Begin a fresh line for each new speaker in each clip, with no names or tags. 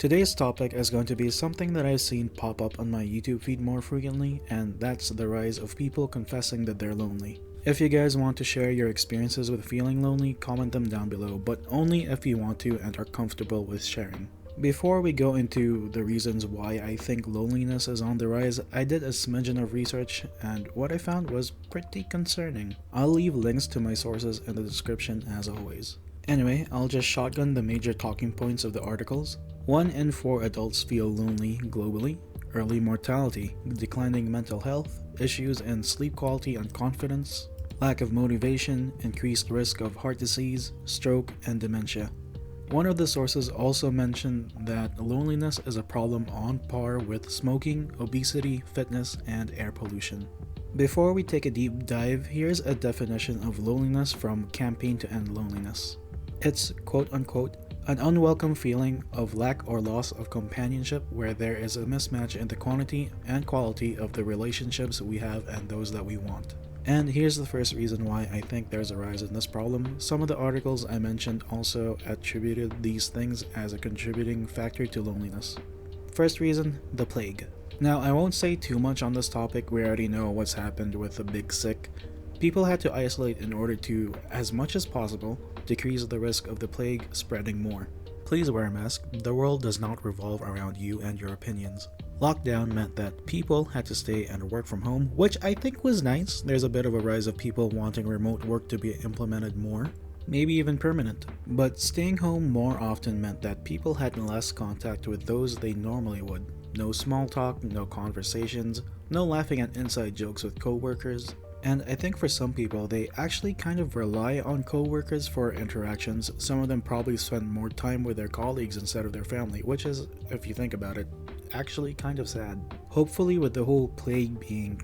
Today's topic is going to be something that I've seen pop up on my YouTube feed more frequently, and that's the rise of people confessing that they're lonely. If you guys want to share your experiences with feeling lonely, comment them down below, but only if you want to and are comfortable with sharing. Before we go into the reasons why I think loneliness is on the rise, I did a smidgen of research and what I found was pretty concerning. I'll leave links to my sources in the description as always. Anyway, I'll just shotgun the major talking points of the articles. 1 in 4 adults feel lonely globally. Early mortality, declining mental health, issues in sleep quality and confidence, lack of motivation, increased risk of heart disease, stroke, and dementia. One of the sources also mentioned that loneliness is a problem on par with smoking, obesity, fitness, and air pollution. Before we take a deep dive, here's a definition of loneliness from Campaign to End Loneliness. It's quote-unquote, an unwelcome feeling of lack or loss of companionship where there is a mismatch in the quantity and quality of the relationships we have and those that we want. And here's the first reason why I think there's a rise in this problem. Some of the articles I mentioned also attributed these things as a contributing factor to loneliness. First reason, the plague. Now, I won't say too much on this topic, we already know what's happened with the Big Sick. People had to isolate in order to, as much as possible, decrease the risk of the plague spreading more. Please wear a mask, the world does not revolve around you and your opinions. Lockdown meant that people had to stay and work from home, which I think was nice. There's a bit of a rise of people wanting remote work to be implemented more, maybe even permanent. But staying home more often meant that people had less contact with those they normally would. No small talk, no conversations, no laughing at inside jokes with coworkers. And I think for some people, they actually kind of rely on coworkers for interactions. Some of them probably spend more time with their colleagues instead of their family, which is, if you think about it, actually kind of sad. Hopefully with the whole plague being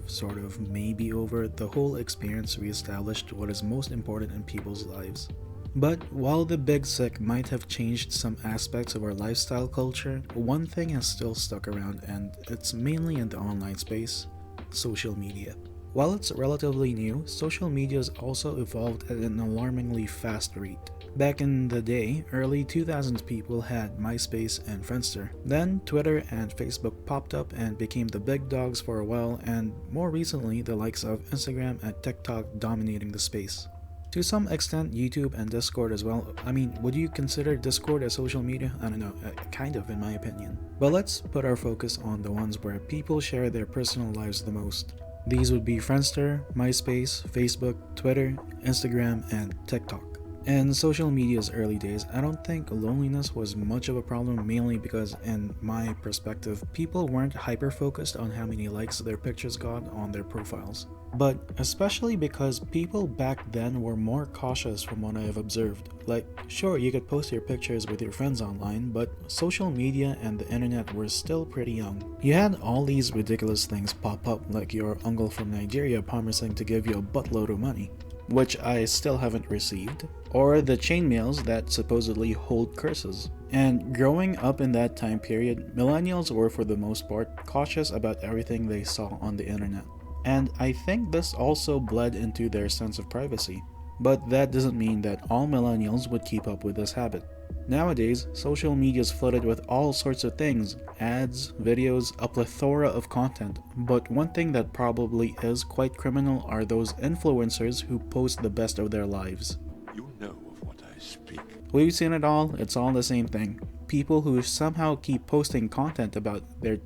sort of maybe over, the whole experience reestablished what is most important in people's lives. But while the Big Sick might have changed some aspects of our lifestyle culture, one thing has still stuck around, and it's mainly in the online space: social media. While it's relatively new, social media has also evolved at an alarmingly fast rate. Back in the day, early 2000s people had MySpace and Friendster. Then Twitter and Facebook popped up and became the big dogs for a while, and more recently the likes of Instagram and TikTok dominating the space. To some extent, YouTube and Discord as well. I mean, would you consider Discord as social media? I don't know, kind of in my opinion. But let's put our focus on the ones where people share their personal lives the most. These would be Friendster, MySpace, Facebook, Twitter, Instagram, and TikTok. In social media's early days, I don't think loneliness was much of a problem, mainly because, in my perspective, people weren't hyper-focused on how many likes their pictures got on their profiles. But especially because people back then were more cautious from what I have observed. Like, sure, you could post your pictures with your friends online, but social media and the internet were still pretty young. You had all these ridiculous things pop up, like your uncle from Nigeria promising to give you a buttload of money, which I still haven't received, or the chainmails that supposedly hold curses. And growing up in that time period, millennials were for the most part cautious about everything they saw on the internet. And I think this also bled into their sense of privacy. But that doesn't mean that all millennials would keep up with this habit. Nowadays, social media is flooded with all sorts of things: ads, videos, a plethora of content. But one thing that probably is quite criminal are those influencers who post the best of their lives.
You know of what I speak.
We've seen it all, it's all the same thing. People who somehow keep posting content about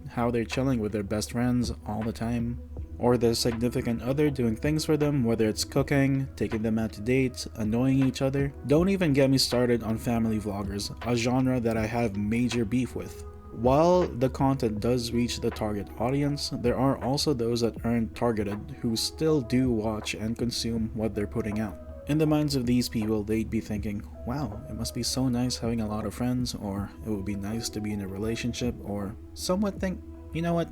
how they're chilling with their best friends all the time, or their significant other doing things for them, whether it's cooking, taking them out to dates, annoying each other. Don't even get me started on family vloggers, a genre that I have major beef with. While the content does reach the target audience, there are also those that aren't targeted who still do watch and consume what they're putting out. In the minds of these people, they'd be thinking, wow, it must be so nice having a lot of friends, or it would be nice to be in a relationship, or some would think, you know what,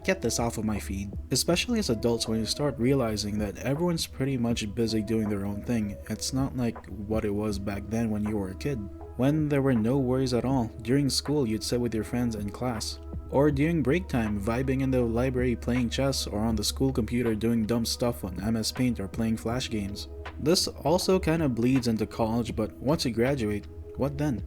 get this off of my feed. Especially as adults, when you start realizing that everyone's pretty much busy doing their own thing. It's not like what it was back then when you were a kid, when there were no worries at all. During school, you'd sit with your friends in class, or during break time, vibing in the library playing chess, or on the school computer doing dumb stuff on MS Paint or playing flash games. This also kind of bleeds into college, but once you graduate, what then?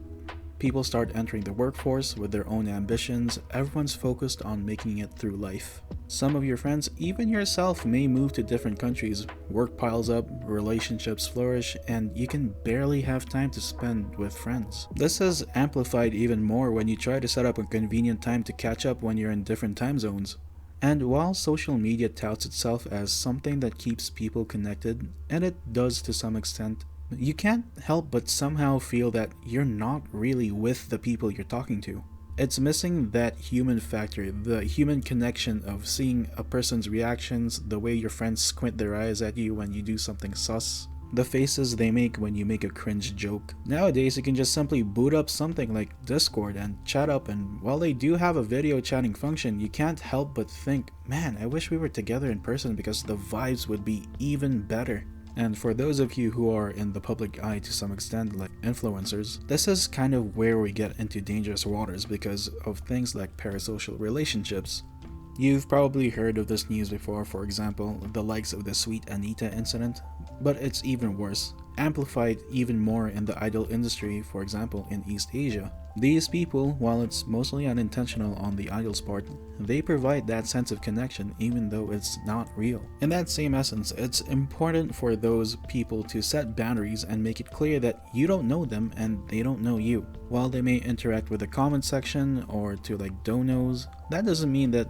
People start entering the workforce with their own ambitions, everyone's focused on making it through life. Some of your friends, even yourself, may move to different countries, work piles up, relationships flourish, and you can barely have time to spend with friends. This is amplified even more when you try to set up a convenient time to catch up when you're in different time zones. And while social media touts itself as something that keeps people connected, and it does to some extent, you can't help but somehow feel that you're not really with the people you're talking to. It's missing that human factor, the human connection of seeing a person's reactions, the way your friends squint their eyes at you when you do something sus, the faces they make when you make a cringe joke. Nowadays, you can just simply boot up something like Discord and chat up, and while they do have a video chatting function, you can't help but think, man, I wish we were together in person because the vibes would be even better. And for those of you who are in the public eye to some extent, like influencers, this is kind of where we get into dangerous waters because of things like parasocial relationships. You've probably heard of this news before, for example, the likes of the Sweet Anita incident, but it's even worse, amplified even more in the idol industry, for example, in East Asia. These people, while it's mostly unintentional on the idol's part, they provide that sense of connection even though it's not real. In that same essence, it's important for those people to set boundaries and make it clear that you don't know them and they don't know you. While they may interact with the comment section or to like donos, that doesn't mean that,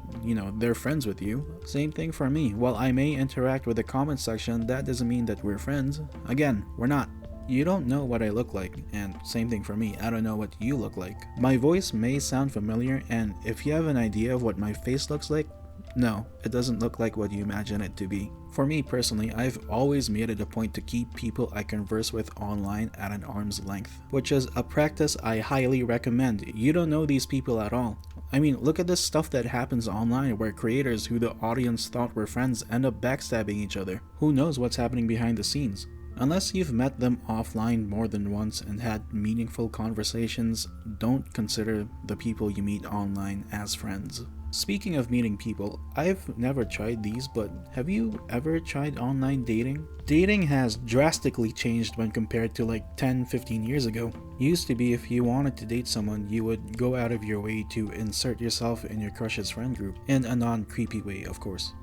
they're friends with you. Same thing for me. While I may interact with the comment section, that doesn't mean that we're friends. Again, we're not. You don't know what I look like, and same thing for me, I don't know what you look like. My voice may sound familiar, and if you have an idea of what my face looks like, no, it doesn't look like what you imagine it to be. For me personally, I've always made it a point to keep people I converse with online at an arm's length, which is a practice I highly recommend. You don't know these people at all. I mean, look at this stuff that happens online where creators who the audience thought were friends end up backstabbing each other. Who knows what's happening behind the scenes? Unless you've met them offline more than once and had meaningful conversations, don't consider the people you meet online as friends. Speaking of meeting people, I've never tried these, but have you ever tried online dating? Dating has drastically changed when compared to like 10-15 years ago. Used to be if you wanted to date someone, you would go out of your way to insert yourself in your crush's friend group, in a non-creepy way of course.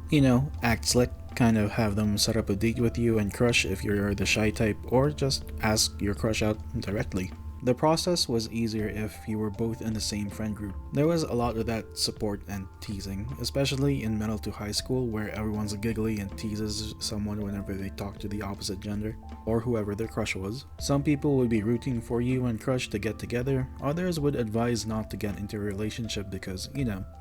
Act slick, kind of have them set up a date with you and crush if you're the shy type, or just ask your crush out directly. The process was easier if you were both in the same friend group. There was a lot of that support and teasing, especially in middle to high school where everyone's giggly and teases someone whenever they talk to the opposite gender, or whoever their crush was. Some people would be rooting for you and crush to get together, others would advise not to get into a relationship because,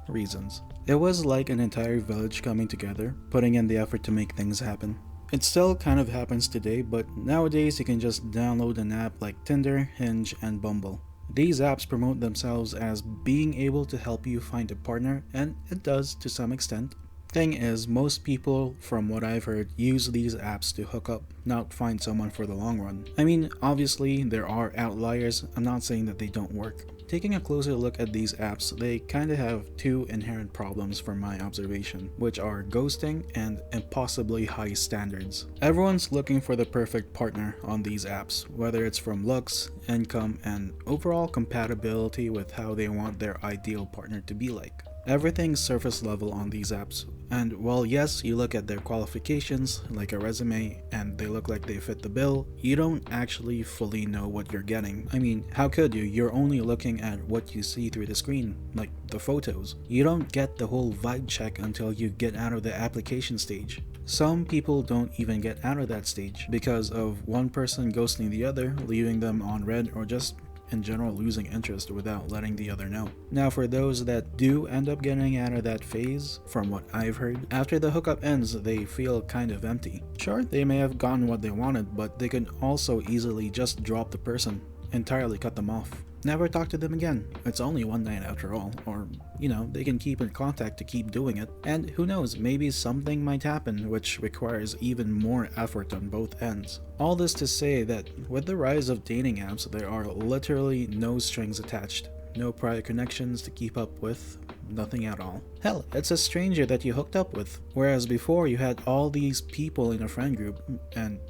reasons. It was like an entire village coming together, putting in the effort to make things happen. It still kind of happens today, but nowadays you can just download an app like Tinder, Hinge, and Bumble. These apps promote themselves as being able to help you find a partner, and it does to some extent. Thing is, most people, from what I've heard, use these apps to hook up, not find someone for the long run. I mean, obviously there are outliers, I'm not saying that they don't work. Taking a closer look at these apps, they kinda have two inherent problems from my observation, which are ghosting and impossibly high standards. Everyone's looking for the perfect partner on these apps, whether it's from looks, income, and overall compatibility with how they want their ideal partner to be like. Everything's surface level on these apps, and while yes, you look at their qualifications, like a resume, and they look like they fit the bill, you don't actually fully know what you're getting. I mean, how could you? You're only looking at what you see through the screen, like the photos. You don't get the whole vibe check until you get out of the application stage. Some people don't even get out of that stage because of one person ghosting the other, leaving them on red, or just in general losing interest without letting the other know. Now for those that do end up getting out of that phase, from what I've heard, after the hookup ends they feel kind of empty. Sure, they may have gotten what they wanted, but they can also easily just drop the person, entirely cut them off. Never talk to them again. It's only one night after all, or they can keep in contact to keep doing it. And who knows, maybe something might happen which requires even more effort on both ends. All this to say that with the rise of dating apps, there are literally no strings attached. No prior connections to keep up with, nothing at all. Hell, it's a stranger that you hooked up with. Whereas before you had all these people in a friend group and,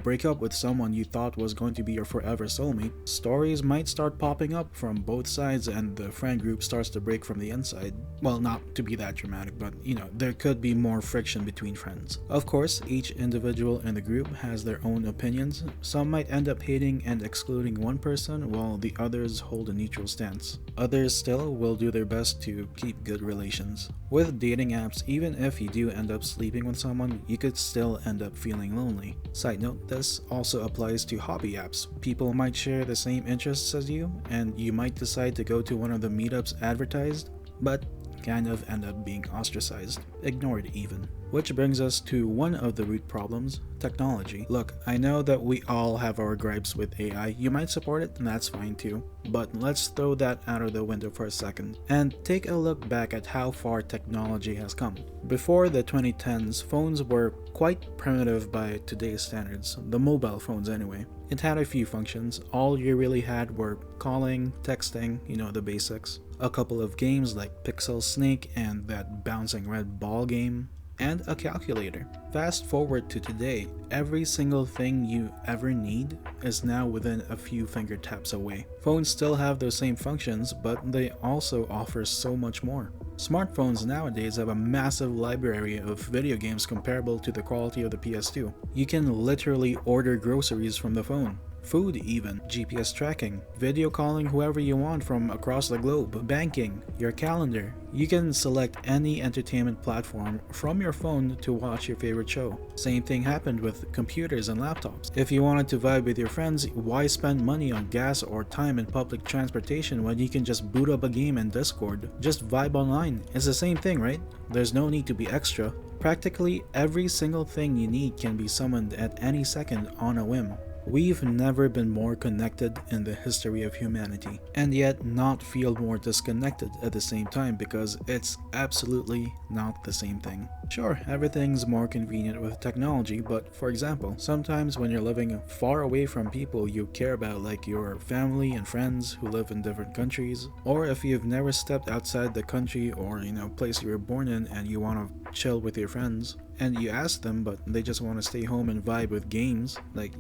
break up with someone you thought was going to be your forever soulmate, stories might start popping up from both sides and the friend group starts to break from the inside. Well, not to be that dramatic, but there could be more friction between friends. Of course, each individual in the group has their own opinions. Some might end up hating and excluding one person while the others hold a neutral stance. Others still will do their best to keep good relations. With dating apps, even if you do end up sleeping with someone, you could still end up feeling lonely. Side note, this also applies to hobby apps. People might share the same interests as you, and you might decide to go to one of the meetups advertised, but kind of end up being ostracized, ignored even. Which brings us to one of the root problems, technology. Look, I know that we all have our gripes with AI. You might support it, and that's fine too. But let's throw that out of the window for a second and take a look back at how far technology has come. Before the 2010s, phones were quite primitive by today's standards, the mobile phones anyway. It had a few functions. All you really had were calling, texting, the basics. A couple of games like Pixel Snake and that bouncing red ball game, and a calculator. Fast forward to today, every single thing you ever need is now within a few finger taps away. Phones still have those same functions, but they also offer so much more. Smartphones nowadays have a massive library of video games comparable to the quality of the PS2. You can literally order groceries from the phone. Food even, GPS tracking, video calling whoever you want from across the globe, banking, your calendar. You can select any entertainment platform from your phone to watch your favorite show. Same thing happened with computers and laptops. If you wanted to vibe with your friends, why spend money on gas or time in public transportation when you can just boot up a game in Discord? Just vibe online. It's the same thing, right? There's no need to be extra. Practically every single thing you need can be summoned at any second on a whim. We've never been more connected in the history of humanity, and yet not feel more disconnected at the same time because it's absolutely not the same thing. Sure, everything's more convenient with technology, but for example, sometimes when you're living far away from people you care about, like your family and friends who live in different countries, or if you've never stepped outside the country or place you were born in and you want to chill with your friends, and you ask them but they just want to stay home and vibe with games, like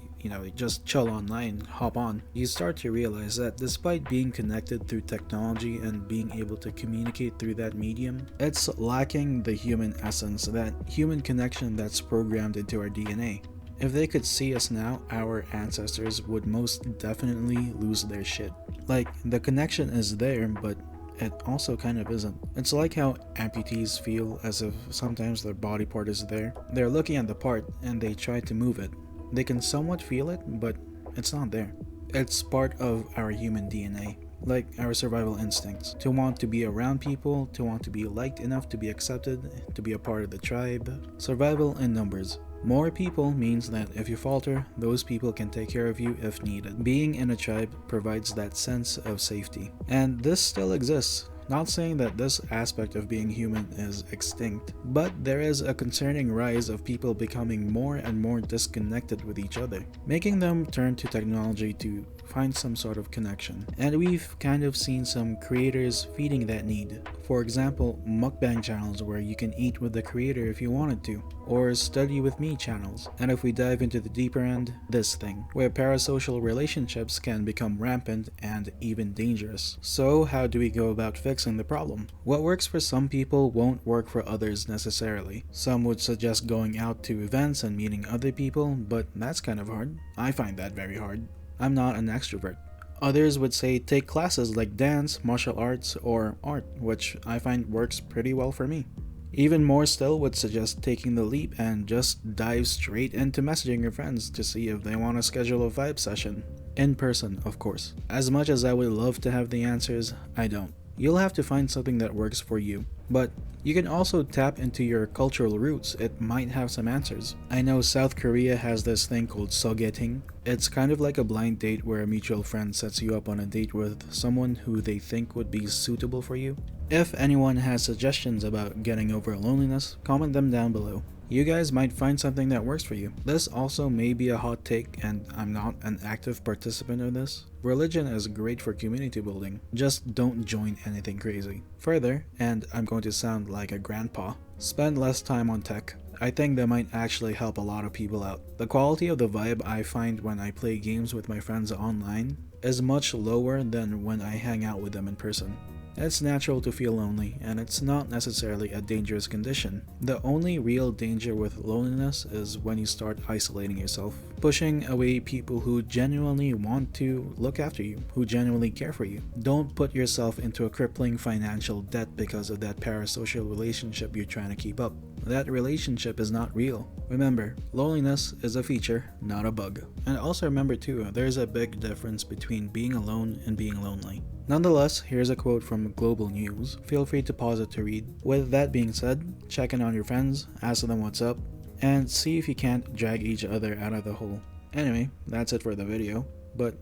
just chill online, hop on, you start to realize that despite being connected through technology and being able to communicate through that medium, it's lacking the human essence, that human connection that's programmed into our DNA. If they could see us now, our ancestors would most definitely lose their shit. Like, the connection is there, but it also kind of isn't. It's like how amputees feel as if sometimes their body part is there. They're looking at the part and they try to move it. They can somewhat feel it, but it's not there. It's part of our human DNA, like our survival instincts. To want to be around people, to want to be liked enough to be accepted, to be a part of the tribe. Survival in numbers. More people means that if you falter, those people can take care of you if needed. Being in a tribe provides that sense of safety. And this still exists. Not saying that this aspect of being human is extinct, but there is a concerning rise of people becoming more and more disconnected with each other, making them turn to technology to find some sort of connection. And we've kind of seen some creators feeding that need. For example, mukbang channels where you can eat with the creator if you wanted to, or study with me channels. And if we dive into the deeper end, this thing, where parasocial relationships can become rampant and even dangerous. So how do we go about fixing the problem? What works for some people won't work for others necessarily. Some would suggest going out to events and meeting other people, but that's kind of hard. I find that very hard. I'm not an extrovert. Others would say take classes like dance, martial arts, or art, which I find works pretty well for me. Even more still would suggest taking the leap and just dive straight into messaging your friends to see if they want to schedule a vibe session. In person, of course. As much as I would love to have the answers, I don't. You'll have to find something that works for you. But you can also tap into your cultural roots. It might have some answers. I know South Korea has this thing called sogeting. It's kind of like a blind date where a mutual friend sets you up on a date with someone who they think would be suitable for you. If anyone has suggestions about getting over loneliness, comment them down below. You guys might find something that works for you. This also may be a hot take, and I'm not an active participant in this. Religion is great for community building, just don't join anything crazy. Further, and I'm going to sound like a grandpa, spend less time on tech. I think that might actually help a lot of people out. The quality of the vibe I find when I play games with my friends online is much lower than when I hang out with them in person. It's natural to feel lonely, and it's not necessarily a dangerous condition. The only real danger with loneliness is when you start isolating yourself, pushing away people who genuinely want to look after you, who genuinely care for you. Don't put yourself into a crippling financial debt because of that parasocial relationship you're trying to keep up. That relationship is not real. Remember, loneliness is a feature, not a bug. And also remember too, there's a big difference between being alone and being lonely. Nonetheless, here's a quote from Global News. Feel free to pause it to read. With that being said, check in on your friends, ask them what's up, and see if you can't drag each other out of the hole. Anyway, that's it for the video, but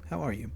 how are you?